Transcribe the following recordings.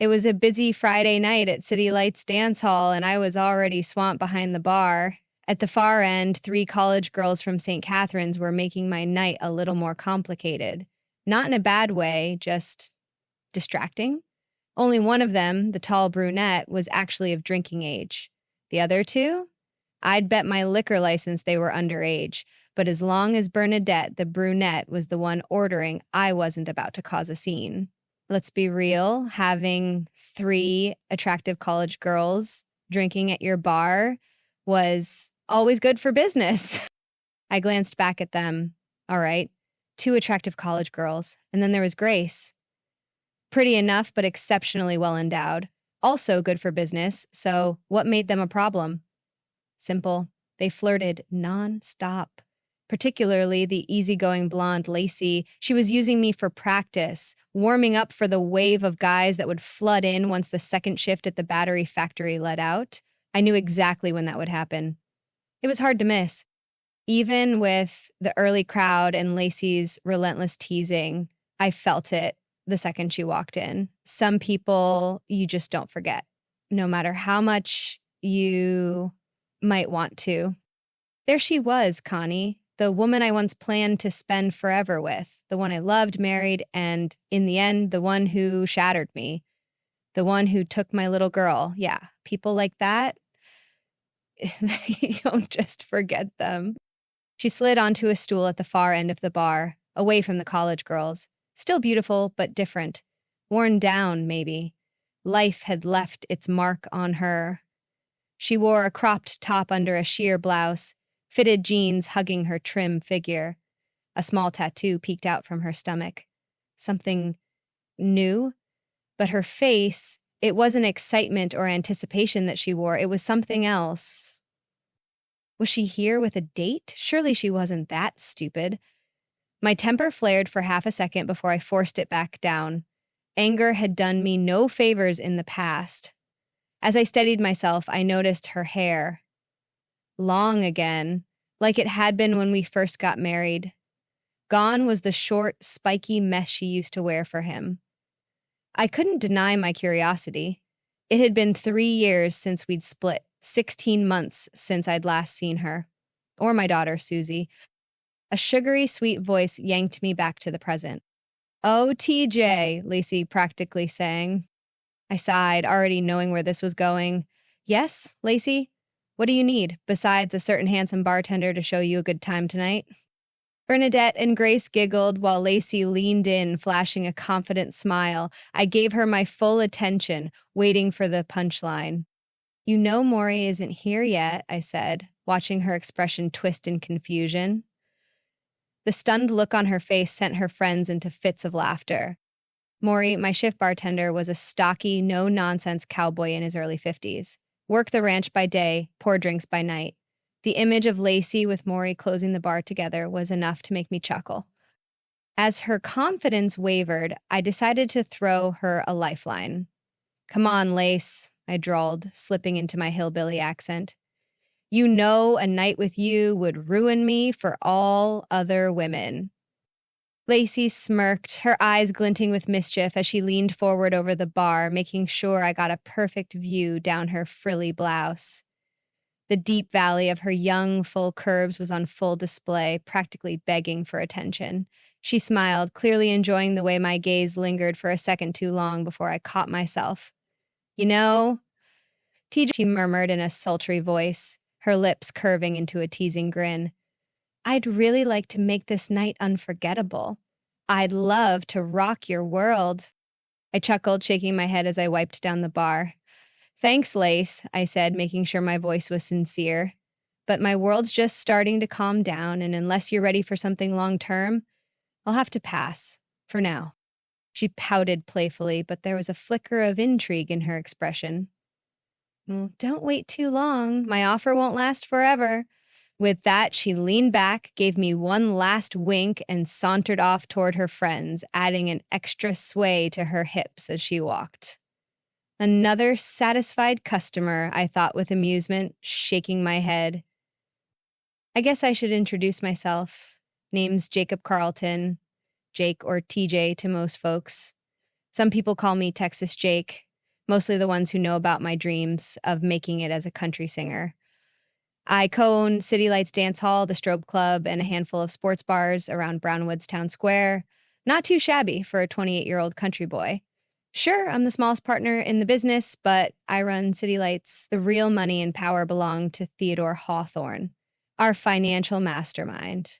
It was a busy Friday night at City Lights Dance Hall, and I was already swamped behind the bar. At the far end, 3 college girls from St. Catharines were making my night a little more complicated. Not in a bad way, just distracting. Only one of them, the tall brunette, was actually of drinking age. The other two? I'd bet my liquor license they were underage, but as long as Bernadette, the brunette, was the one ordering, I wasn't about to cause a scene. Let's be real, having 3 attractive college girls drinking at your bar was always good for business. I glanced back at them. All right, 2 attractive college girls, and then there was Grace. Pretty enough, but exceptionally well endowed. Also good for business, so what made them a problem? Simple. They flirted non-stop. Particularly the easygoing blonde Lacey. She was using me for practice, warming up for the wave of guys that would flood in once the second shift at the battery factory let out. I knew exactly when that would happen. It was hard to miss. Even with the early crowd and Lacey's relentless teasing, I felt it the second she walked in. Some people you just don't forget, no matter how much you might want to. There she was, Connie, the woman I once planned to spend forever with, the one I loved, married, and in the end, the one who shattered me, the one who took my little girl. Yeah, people like that, you don't just forget them. She slid onto a stool at the far end of the bar, away from the college girls. Still beautiful, but different. Worn down, maybe. Life had left its mark on her. She wore a cropped top under a sheer blouse, fitted jeans hugging her trim figure. A small tattoo peeked out from her stomach. Something new, but her face, it wasn't excitement or anticipation that she wore, it was something else. Was she here with a date? Surely she wasn't that stupid. My temper flared for half a second before I forced it back down. Anger had done me no favors in the past. As I steadied myself, I noticed her hair. Long again, like it had been when we first got married. Gone was the short, spiky mess she used to wear for him. I couldn't deny my curiosity. It had been 3 years since we'd split, 16 months since I'd last seen her. Or my daughter, Susie. A sugary, sweet voice yanked me back to the present. "Oh, TJ," Lacey practically sang. I sighed, already knowing where this was going. "Yes, Lacey? What do you need, besides a certain handsome bartender to show you a good time tonight?" Bernadette and Grace giggled while Lacey leaned in, flashing a confident smile. I gave her my full attention, waiting for the punchline. "You know Maury isn't here yet," I said, watching her expression twist in confusion. The stunned look on her face sent her friends into fits of laughter. Maury, my shift bartender, was a stocky, no-nonsense cowboy in his early 50s. Worked the ranch by day, pour drinks by night. The image of Lacey with Maury closing the bar together was enough to make me chuckle. As her confidence wavered, I decided to throw her a lifeline. "Come on, Lace," I drawled, slipping into my hillbilly accent. "You know a night with you would ruin me for all other women." Lacey smirked, her eyes glinting with mischief as she leaned forward over the bar, making sure I got a perfect view down her frilly blouse. The deep valley of her young, full curves was on full display, practically begging for attention. She smiled, clearly enjoying the way my gaze lingered for a second too long before I caught myself. "You know," TJ, she murmured in a sultry voice, her lips curving into a teasing grin, "I'd really like to make this night unforgettable. I'd love to rock your world." I chuckled, shaking my head as I wiped down the bar. "Thanks, Lace," I said, making sure my voice was sincere. "But my world's just starting to calm down, and unless you're ready for something long-term, I'll have to pass, for now." She pouted playfully, but there was a flicker of intrigue in her expression. "Well, don't wait too long. My offer won't last forever." With that, she leaned back, gave me one last wink, and sauntered off toward her friends, adding an extra sway to her hips as she walked. Another satisfied customer, I thought with amusement, shaking my head. I guess I should introduce myself. Name's Jacob Carlton. Jake or TJ to most folks. Some people call me Texas Jake. mostly the ones who know about my dreams of making it as a country singer. I co-own City Lights Dance Hall, the Strobe Club, and a handful of sports bars around Brownwood's Town Square. Not too shabby for a 28-year-old country boy. Sure, I'm the smallest partner in the business, but I run City Lights. The real money and power belong to Theodore Hawthorne, our financial mastermind.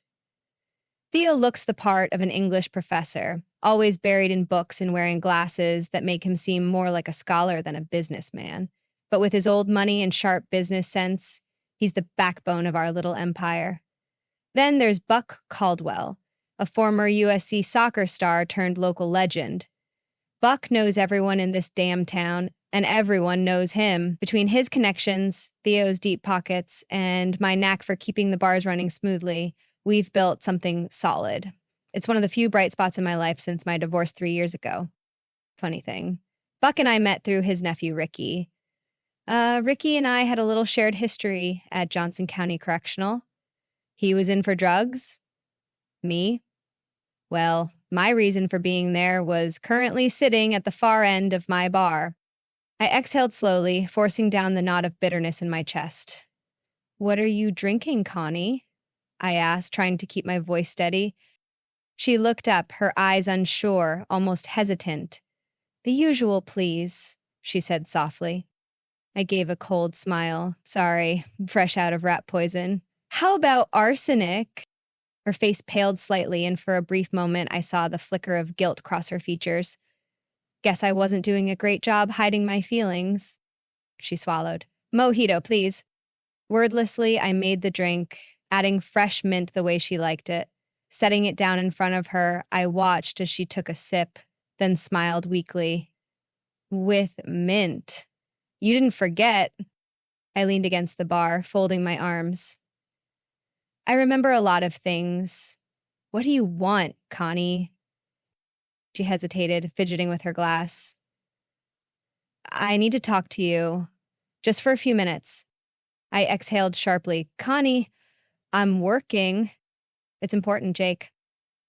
Theo looks the part of an English professor, always buried in books and wearing glasses that make him seem more like a scholar than a businessman. But with his old money and sharp business sense, he's the backbone of our little empire. Then there's Buck Caldwell, a former USC soccer star turned local legend. Buck knows everyone in this damn town, and everyone knows him. Between his connections, Theo's deep pockets, and my knack for keeping the bars running smoothly, we've built something solid. It's one of the few bright spots in my life since my divorce 3 years ago. Funny thing, Buck and I met through his nephew, Ricky. Ricky and I had a little shared history at Johnson County Correctional. He was in for drugs. Me? Well, my reason for being there was currently sitting at the far end of my bar. I exhaled slowly, forcing down the knot of bitterness in my chest. "What are you drinking, Connie?" I asked, trying to keep my voice steady. She looked up, her eyes unsure, almost hesitant. "The usual, please," she said softly. I gave a cold smile. Sorry, fresh out of rat poison. "How about arsenic?" Her face paled slightly, and for a brief moment I saw the flicker of guilt cross her features. Guess I wasn't doing a great job hiding my feelings. She swallowed. "Mojito, please." Wordlessly, I made the drink, adding fresh mint the way she liked it. Setting it down in front of her, I watched as she took a sip, then smiled weakly. "With mint. You didn't forget." I leaned against the bar, folding my arms. "I remember a lot of things. What do you want, Connie?" She hesitated, fidgeting with her glass. "I need to talk to you. Just for a few minutes." I exhaled sharply. "Connie, I'm working." "It's important, Jake."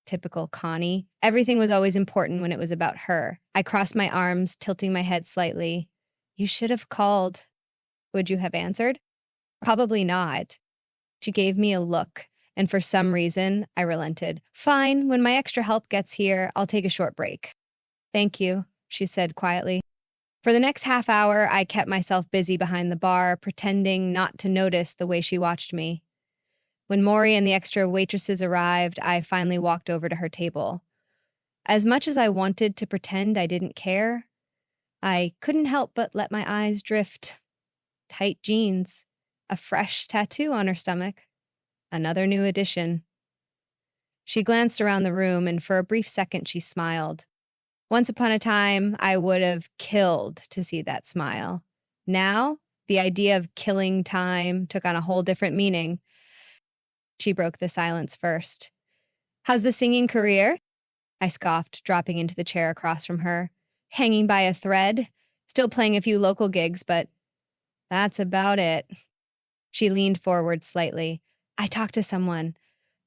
Typical Connie. Everything was always important when it was about her. I crossed my arms, tilting my head slightly. "You should have called." "Would you have answered?" "Probably not." She gave me a look, and for some reason, I relented. "Fine, when my extra help gets here, I'll take a short break." "Thank you," she said quietly. For the next half hour, I kept myself busy behind the bar, pretending not to notice the way she watched me. When Maury and the extra waitresses arrived, I finally walked over to her table. As much as I wanted to pretend I didn't care, I couldn't help but let my eyes drift. Tight jeans, a fresh tattoo on her stomach, another new addition. She glanced around the room, and for a brief second she smiled. Once upon a time, I would have killed to see that smile. Now, the idea of killing time took on a whole different meaning. She broke the silence first. "How's the singing career?" I scoffed, dropping into the chair across from her. "Hanging by a thread. Still playing a few local gigs, but that's about it." She leaned forward slightly. "I talked to someone.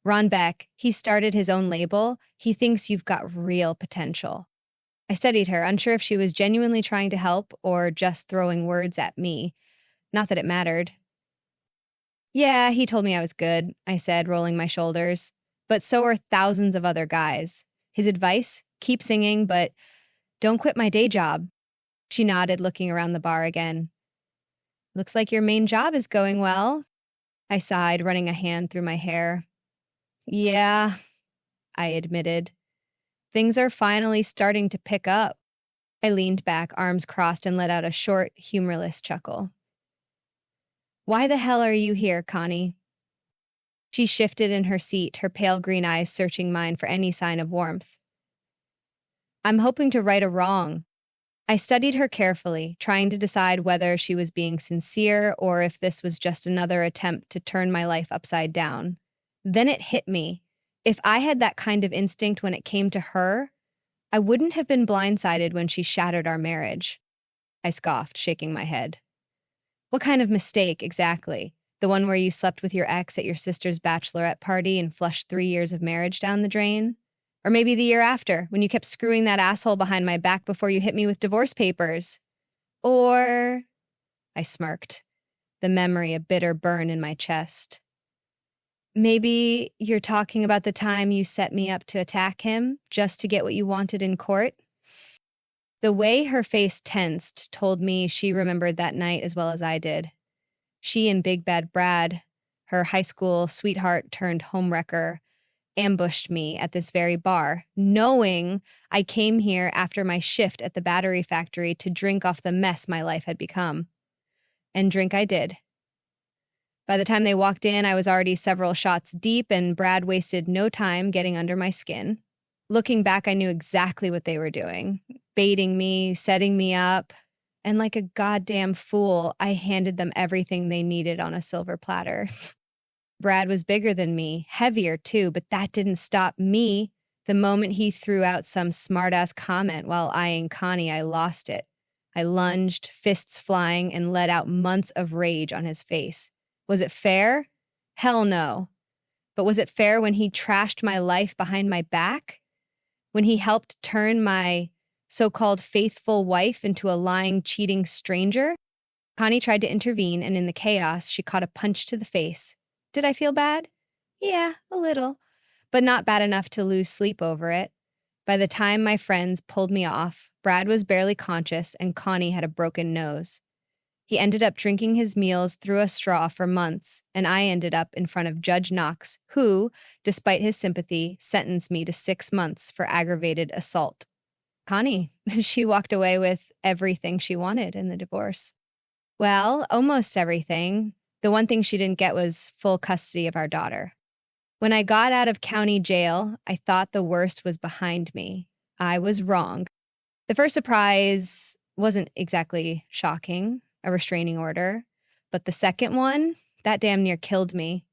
Ron Beck. He started his own label. He thinks you've got real potential." I studied her, unsure if she was genuinely trying to help or just throwing words at me. Not that it mattered. "Yeah, he told me I was good," I said, rolling my shoulders. "But so are thousands of other guys. His advice? Keep singing, but don't quit my day job." She nodded, looking around the bar again. "Looks like your main job is going well." I sighed, running a hand through my hair. "Yeah," I admitted. "Things are finally starting to pick up." I leaned back, arms crossed, and let out a short, humorless chuckle. "Why the hell are you here, Connie?" She shifted in her seat, her pale green eyes searching mine for any sign of warmth. "I'm hoping to right a wrong." I studied her carefully, trying to decide whether she was being sincere or if this was just another attempt to turn my life upside down. Then it hit me. If I had that kind of instinct when it came to her, I wouldn't have been blindsided when she shattered our marriage. I scoffed, shaking my head. "What kind of mistake, exactly? The one where you slept with your ex at your sister's bachelorette party and flushed 3 years of marriage down the drain? Or maybe the year after, when you kept screwing that asshole behind my back before you hit me with divorce papers?" Or, I smirked, the memory a bitter burn in my chest. Maybe you're talking about the time you set me up to attack him just to get what you wanted in court? The way her face tensed told me she remembered that night as well as I did. She and Big Bad Brad, her high school sweetheart turned homewrecker, ambushed me at this very bar, knowing I came here after my shift at the battery factory to drink off the mess my life had become. And drink I did. By the time they walked in, I was already several shots deep, and Brad wasted no time getting under my skin. Looking back, I knew exactly what they were doing, baiting me, setting me up, and like a goddamn fool, I handed them everything they needed on a silver platter. Brad was bigger than me, heavier too, but that didn't stop me. The moment he threw out some smartass comment while eyeing Connie, I lost it. I lunged, fists flying, and let out months of rage on his face. Was it fair? Hell no. But was it fair when he trashed my life behind my back? When he helped turn my so-called faithful wife into a lying, cheating stranger? Connie tried to intervene, and in the chaos, she caught a punch to the face. Did I feel bad? Yeah, a little, but not bad enough to lose sleep over it. By the time my friends pulled me off, Brad was barely conscious and Connie had a broken nose. He ended up drinking his meals through a straw for months, and I ended up in front of Judge Knox, who, despite his sympathy, sentenced me to 6 months for aggravated assault. Connie, she walked away with everything she wanted in the divorce. Well, almost everything. The one thing she didn't get was full custody of our daughter. When I got out of county jail, I thought the worst was behind me. I was wrong. The first surprise wasn't exactly shocking, a restraining order, but the second one, that damn near killed me.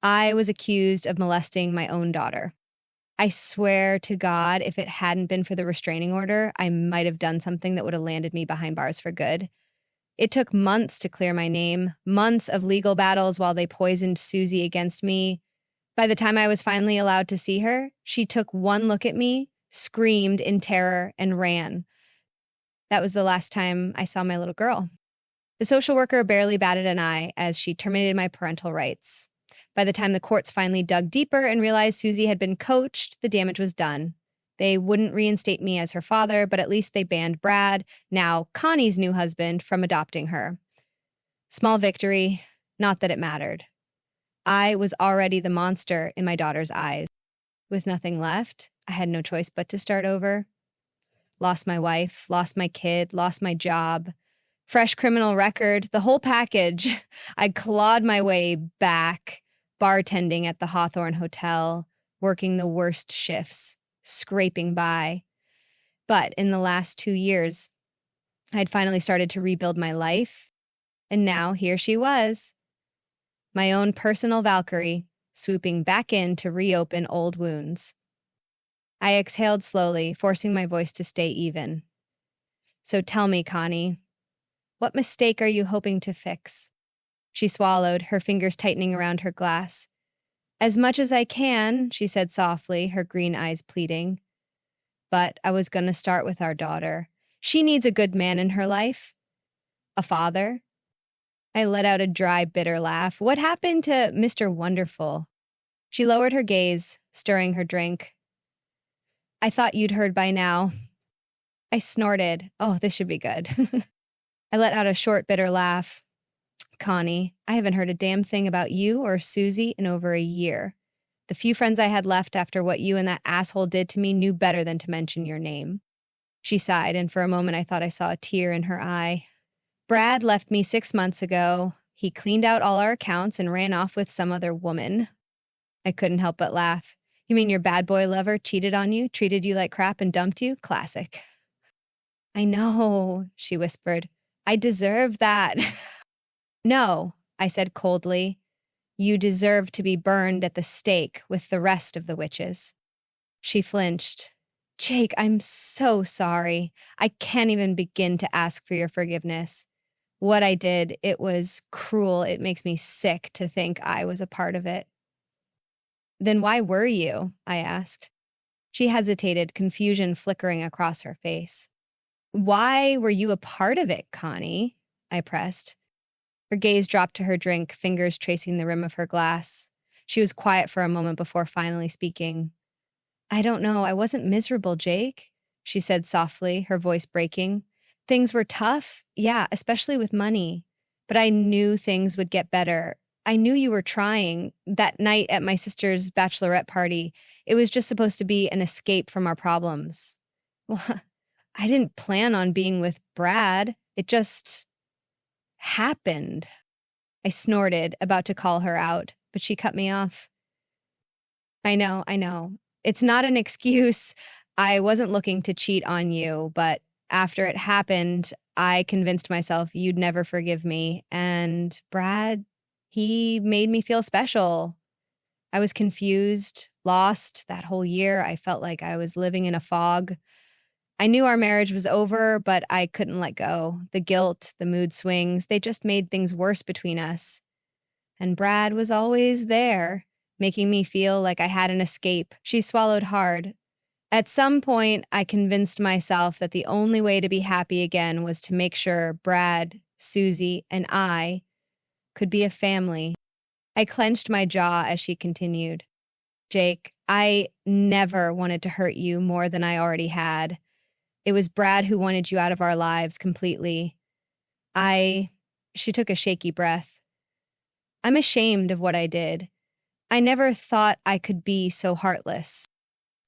I was accused of molesting my own daughter. I swear to God, if it hadn't been for the restraining order, I might have done something that would have landed me behind bars for good. It took months to clear my name, months of legal battles while they poisoned Susie against me. By the time I was finally allowed to see her, she took one look at me, screamed in terror, and ran. That was the last time I saw my little girl. The social worker barely batted an eye as she terminated my parental rights. By the time the courts finally dug deeper and realized Susie had been coached, the damage was done. They wouldn't reinstate me as her father, but at least they banned Brad, now Connie's new husband, from adopting her. Small victory, not that it mattered. I was already the monster in my daughter's eyes. With nothing left, I had no choice but to start over. Lost my wife, lost my kid, lost my job. Fresh criminal record, the whole package. I clawed my way back, bartending at the Hawthorne Hotel, working the worst shifts, scraping by. But in the last 2 years, I'd finally started to rebuild my life, and now here she was, my own personal Valkyrie, swooping back in to reopen old wounds. I exhaled slowly, forcing my voice to stay even. So tell me, Connie, what mistake are you hoping to fix? She swallowed, her fingers tightening around her glass. As much as I can, she said softly, her green eyes pleading. But I was going to start with our daughter. She needs a good man in her life. A father. I let out a dry, bitter laugh. What happened to Mr. Wonderful? She lowered her gaze, stirring her drink. I thought you'd heard by now. I snorted. Oh, this should be good. I let out a short, bitter laugh. Connie, I haven't heard a damn thing about you or Susie in over a year. The few friends I had left after what you and that asshole did to me knew better than to mention your name. She sighed, and for a moment I thought I saw a tear in her eye. Brad left me 6 months ago. He cleaned out all our accounts and ran off with some other woman. I couldn't help but laugh. You mean your bad boy lover cheated on you, treated you like crap, and dumped you? Classic. I know, she whispered. I deserve that. No, I said coldly. You deserve to be burned at the stake with the rest of the witches. She flinched. Jake, I'm so sorry. I can't even begin to ask for your forgiveness. What I did, it was cruel. It makes me sick to think I was a part of it. Then why were you? I asked. She hesitated, confusion flickering across her face. Why were you a part of it, Connie? I pressed. Her gaze dropped to her drink, fingers tracing the rim of her glass. She was quiet for a moment before finally speaking. I don't know. I wasn't miserable, Jake, she said softly, her voice breaking. Things were tough, yeah, especially with money. But I knew things would get better. I knew you were trying. That night at my sister's bachelorette party, it was just supposed to be an escape from our problems. Well, I didn't plan on being with Brad. It just happened. I snorted, about to call her out, but she cut me off. I know. It's not an excuse. I wasn't looking to cheat on you, but after it happened, I convinced myself you'd never forgive me. And Brad, he made me feel special. I was confused, lost that whole year. I felt like I was living in a fog. I knew our marriage was over, but I couldn't let go. The guilt, the mood swings, they just made things worse between us. And Brad was always there, making me feel like I had an escape. She swallowed hard. At some point, I convinced myself that the only way to be happy again was to make sure Brad, Susie, and I could be a family. I clenched my jaw as she continued. Jake, I never wanted to hurt you more than I already had. It was Brad who wanted you out of our lives completely. She took a shaky breath. I'm ashamed of what I did. I never thought I could be so heartless.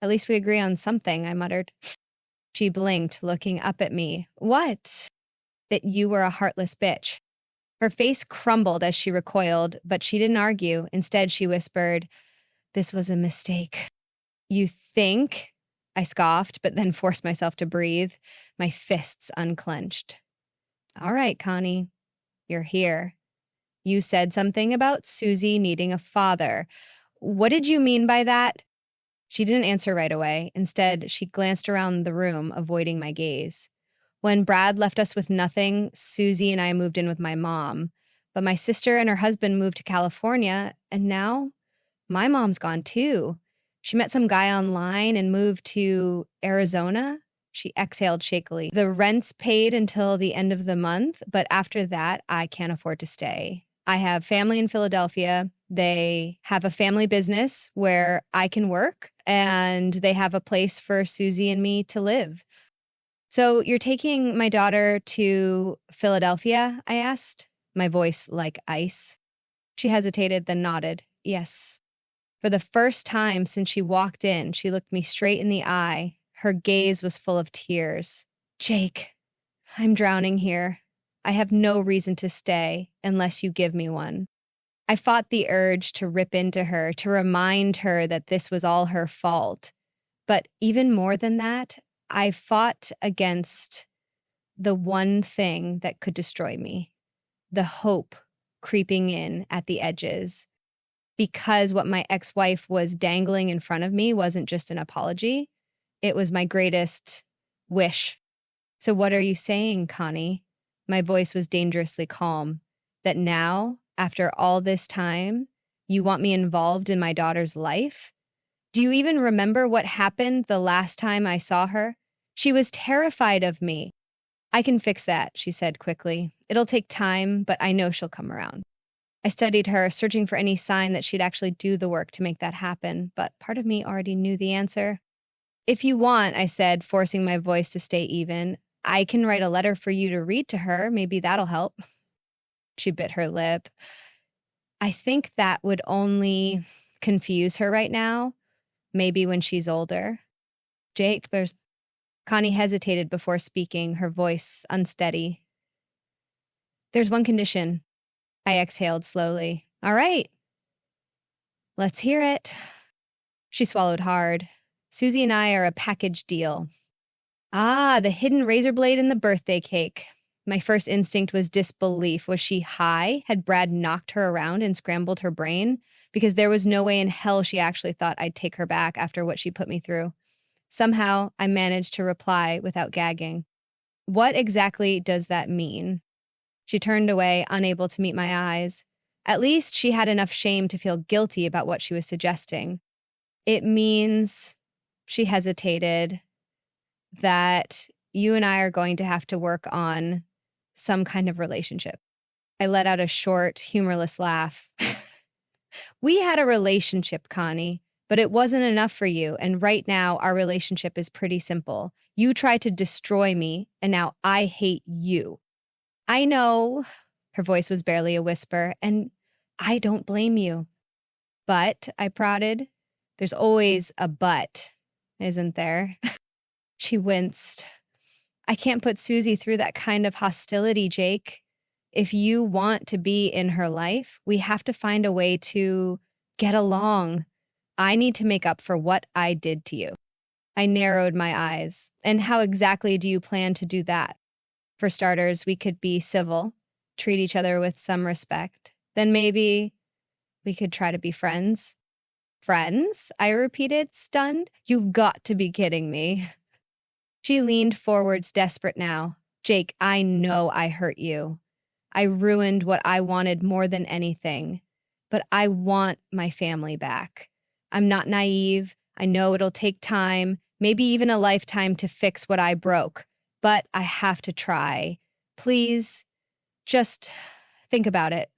At least we agree on something, I muttered. She blinked, looking up at me. What? That you were a heartless bitch. Her face crumbled as she recoiled, but she didn't argue. Instead, she whispered, this was a mistake. You think? I scoffed, but then forced myself to breathe, my fists unclenched. All right, Connie, you're here. You said something about Susie needing a father. What did you mean by that? She didn't answer right away. Instead, she glanced around the room, avoiding my gaze. When Brad left us with nothing, Susie and I moved in with my mom. But my sister and her husband moved to California, and now my mom's gone too. She met some guy online and moved to Arizona. She exhaled shakily. The rent's paid until the end of the month, but after that, I can't afford to stay. I have family in Philadelphia. They have a family business where I can work, and they have a place for Susie and me to live. So you're taking my daughter to Philadelphia? I asked, my voice like ice. She hesitated, then nodded. Yes. For the first time since she walked in, she looked me straight in the eye. Her gaze was full of tears. Jake, I'm drowning here. I have no reason to stay unless you give me one. I fought the urge to rip into her, to remind her that this was all her fault. But even more than that, I fought against the one thing that could destroy me, the hope creeping in at the edges. Because what my ex-wife was dangling in front of me wasn't just an apology, it was my greatest wish. So what are you saying, Connie? My voice was dangerously calm. That now, after all this time, you want me involved in my daughter's life? Do you even remember what happened the last time I saw her? She was terrified of me. I can fix that, she said quickly. It'll take time, but I know she'll come around. I studied her, searching for any sign that she'd actually do the work to make that happen, but part of me already knew the answer. If you want, I said, forcing my voice to stay even, I can write a letter for you to read to her. Maybe that'll help. She bit her lip. I think that would only confuse her right now. Maybe when she's older. Jake, Connie hesitated before speaking, her voice unsteady. There's one condition. I exhaled slowly. All right. Let's hear it. She swallowed hard. Susie and I are a package deal. Ah, the hidden razor blade in the birthday cake. My first instinct was disbelief. Was she high? Had Brad knocked her around and scrambled her brain? Because there was no way in hell she actually thought I'd take her back after what she put me through. Somehow, I managed to reply without gagging. What exactly does that mean? She turned away, unable to meet my eyes. At least she had enough shame to feel guilty about what she was suggesting. It means, she hesitated, that you and I are going to have to work on some kind of relationship. I let out a short, humorless laugh. We had a relationship, Connie, but it wasn't enough for you, and right now our relationship is pretty simple. You tried to destroy me, and now I hate you. I know, her voice was barely a whisper, and I don't blame you. But, I prodded, there's always a but, isn't there? She winced. I can't put Susie through that kind of hostility, Jake. If you want to be in her life, we have to find a way to get along. I need to make up for what I did to you. I narrowed my eyes. And how exactly do you plan to do that? For starters, we could be civil, treat each other with some respect. Then maybe we could try to be friends. Friends? I repeated, stunned. You've got to be kidding me. She leaned forwards, desperate now. Jake, I know I hurt you. I ruined what I wanted more than anything. But I want my family back. I'm not naive. I know it'll take time, maybe even a lifetime to fix what I broke. But I have to try. Please, just think about it.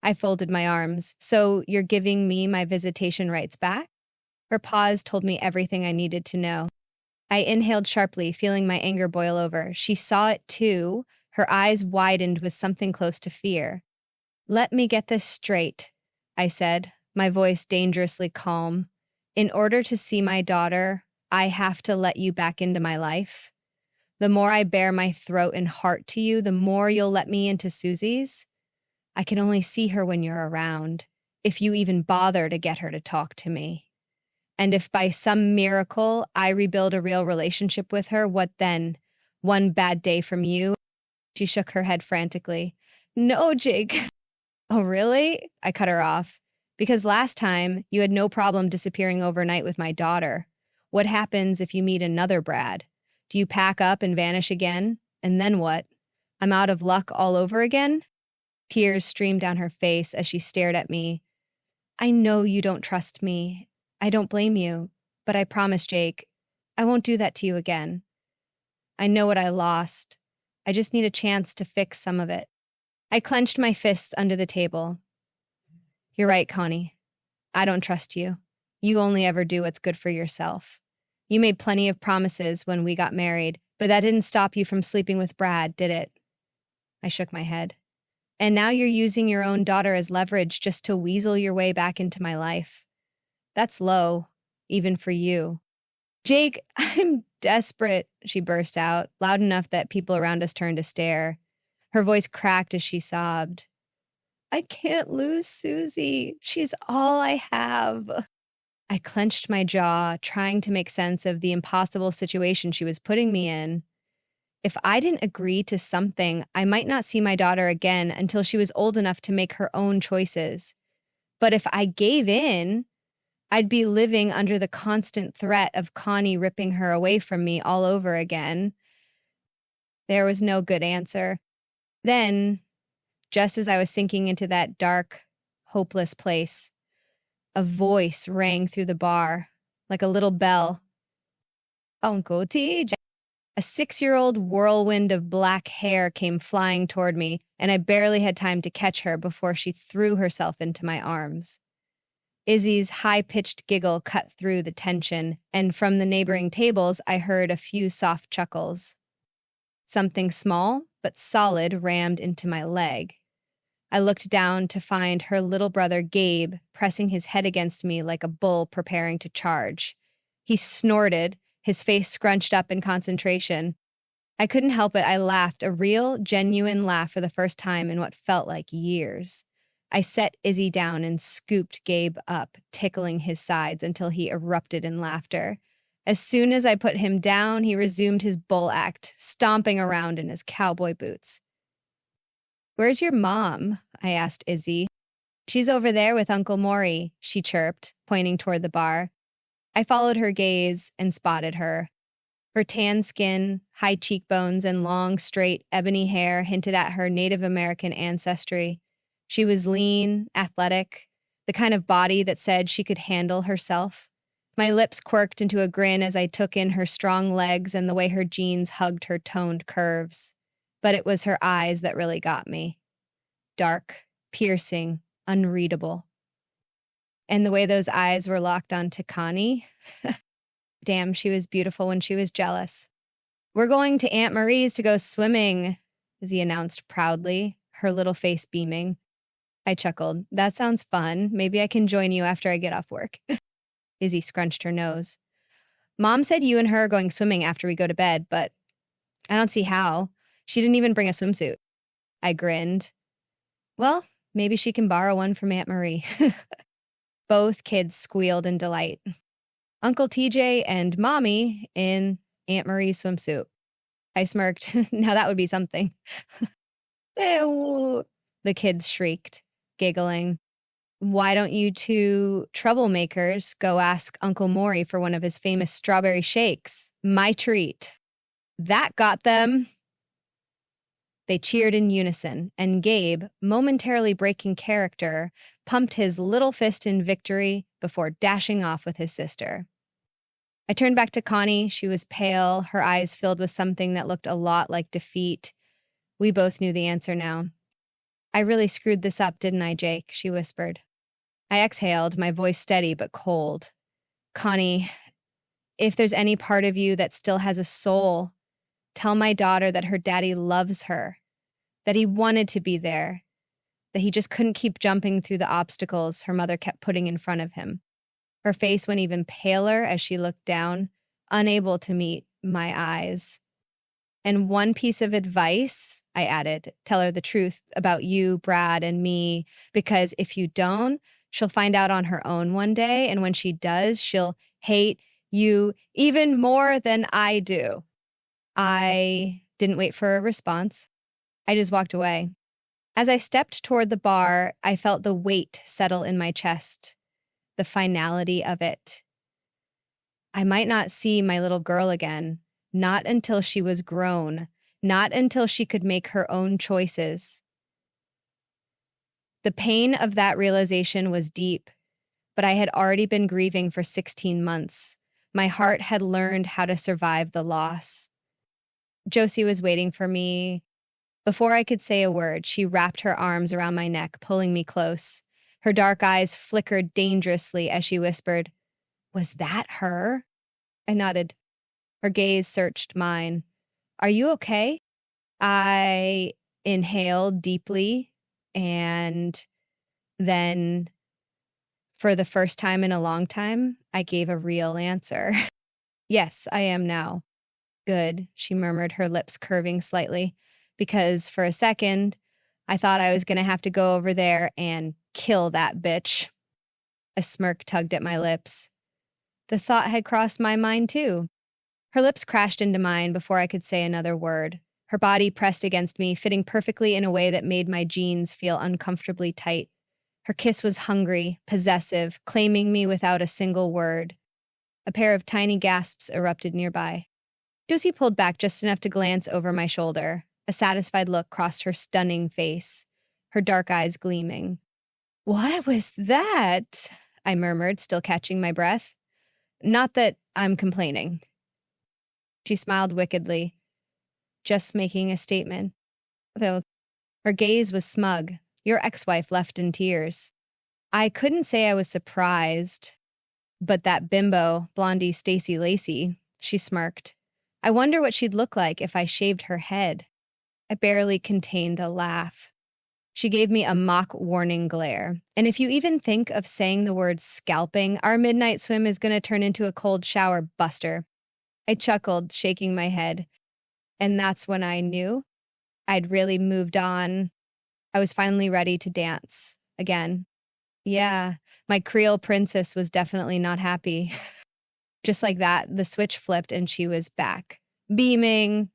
I folded my arms. So you're giving me my visitation rights back? Her pause told me everything I needed to know. I inhaled sharply, feeling my anger boil over. She saw it too. Her eyes widened with something close to fear. Let me get this straight, I said, my voice dangerously calm. In order to see my daughter, I have to let you back into my life. The more I bare my throat and heart to you, the more you'll let me into Susie's. I can only see her when you're around, if you even bother to get her to talk to me. And if by some miracle I rebuild a real relationship with her, what then? One bad day from you? She shook her head frantically. No, Jake. Oh, really? I cut her off. Because last time, you had no problem disappearing overnight with my daughter. What happens if you meet another Brad? Do you pack up and vanish again? And then what? I'm out of luck all over again? Tears streamed down her face as she stared at me. I know you don't trust me. I don't blame you. But I promise, Jake, I won't do that to you again. I know what I lost. I just need a chance to fix some of it. I clenched my fists under the table. You're right, Connie. I don't trust you. You only ever do what's good for yourself. You made plenty of promises when we got married, but that didn't stop you from sleeping with Brad, did it? I shook my head. And now you're using your own daughter as leverage just to weasel your way back into my life. That's low, even for you. Jake, I'm desperate, she burst out, loud enough that people around us turned to stare. Her voice cracked as she sobbed. I can't lose Susie. She's all I have. I clenched my jaw, trying to make sense of the impossible situation she was putting me in. If I didn't agree to something, I might not see my daughter again until she was old enough to make her own choices. But if I gave in, I'd be living under the constant threat of Connie ripping her away from me all over again. There was no good answer. Then, just as I was sinking into that dark, hopeless place, a voice rang through the bar, like a little bell. Uncle T. A 6-year-old whirlwind of black hair came flying toward me, and I barely had time to catch her before she threw herself into my arms. Izzy's high-pitched giggle cut through the tension, and from the neighboring tables I heard a few soft chuckles. Something small but solid rammed into my leg. I looked down to find her little brother Gabe pressing his head against me like a bull preparing to charge. He snorted, his face scrunched up in concentration. I couldn't help it. I laughed, a real, genuine laugh for the first time in what felt like years. I set Izzy down and scooped Gabe up, tickling his sides until he erupted in laughter. As soon as I put him down, he resumed his bull act, stomping around in his cowboy boots. Where's your mom? I asked Izzy. She's over there with Uncle Maury, she chirped, pointing toward the bar. I followed her gaze and spotted her. Her tan skin, high cheekbones, and long, straight, ebony hair hinted at her Native American ancestry. She was lean, athletic, the kind of body that said she could handle herself. My lips quirked into a grin as I took in her strong legs and the way her jeans hugged her toned curves. But it was her eyes that really got me. Dark, piercing, unreadable. And the way those eyes were locked onto Connie, damn, she was beautiful when she was jealous. "We're going to Aunt Marie's to go swimming," Izzy announced proudly, her little face beaming. I chuckled. "That sounds fun. Maybe I can join you after I get off work." Izzy scrunched her nose. "Mom said you and her are going swimming after we go to bed, but I don't see how. She didn't even bring a swimsuit." I grinned. "Well, maybe she can borrow one from Aunt Marie." Both kids squealed in delight. Uncle TJ and Mommy in Aunt Marie's swimsuit. I smirked. Now that would be something. Ew, the kids shrieked, giggling. "Why don't you two troublemakers go ask Uncle Maury for one of his famous strawberry shakes? My treat." That got them. They cheered in unison, and Gabe, momentarily breaking character, pumped his little fist in victory before dashing off with his sister. I turned back to Connie. She was pale, her eyes filled with something that looked a lot like defeat. We both knew the answer now. "I really screwed this up, didn't I, Jake?" she whispered. I exhaled, my voice steady but cold. "Connie, if there's any part of you that still has a soul, tell my daughter that her daddy loves her, that he wanted to be there, that he just couldn't keep jumping through the obstacles her mother kept putting in front of him." Her face went even paler as she looked down, unable to meet my eyes. "And one piece of advice," I added, "tell her the truth about you, Brad, and me, because if you don't, she'll find out on her own one day, and when she does, she'll hate you even more than I do." I didn't wait for a response. I just walked away. As I stepped toward the bar, I felt the weight settle in my chest, the finality of it. I might not see my little girl again, not until she was grown, not until she could make her own choices. The pain of that realization was deep, but I had already been grieving for 16 months. My heart had learned how to survive the loss. Josie was waiting for me. Before I could say a word, she wrapped her arms around my neck, pulling me close. Her dark eyes flickered dangerously as she whispered, "Was that her?" I nodded. Her gaze searched mine. "Are you okay?" I inhaled deeply, and then, for the first time in a long time, I gave a real answer. "Yes, I am now." "Good," she murmured, her lips curving slightly, because for a second, I thought I was going to have to go over there and kill that bitch. A smirk tugged at my lips. The thought had crossed my mind too. Her lips crashed into mine before I could say another word. Her body pressed against me, fitting perfectly in a way that made my jeans feel uncomfortably tight. Her kiss was hungry, possessive, claiming me without a single word. A pair of tiny gasps erupted nearby. Josie pulled back just enough to glance over my shoulder. A satisfied look crossed her stunning face, her dark eyes gleaming. "What was that?" I murmured, still catching my breath. "Not that I'm complaining." She smiled wickedly, just making a statement, though her gaze was smug. Your ex-wife left in tears. I couldn't say I was surprised, but that bimbo, Blondie Stacy Lacey, she smirked. I wonder what she'd look like if I shaved her head. I barely contained a laugh. She gave me a mock warning glare. And if you even think of saying the word scalping, our midnight swim is going to turn into a cold shower buster. I chuckled, shaking my head. And that's when I knew I'd really moved on. I was finally ready to dance again. Yeah, my Creole princess was definitely not happy. Just like that, the switch flipped and she was back, beaming,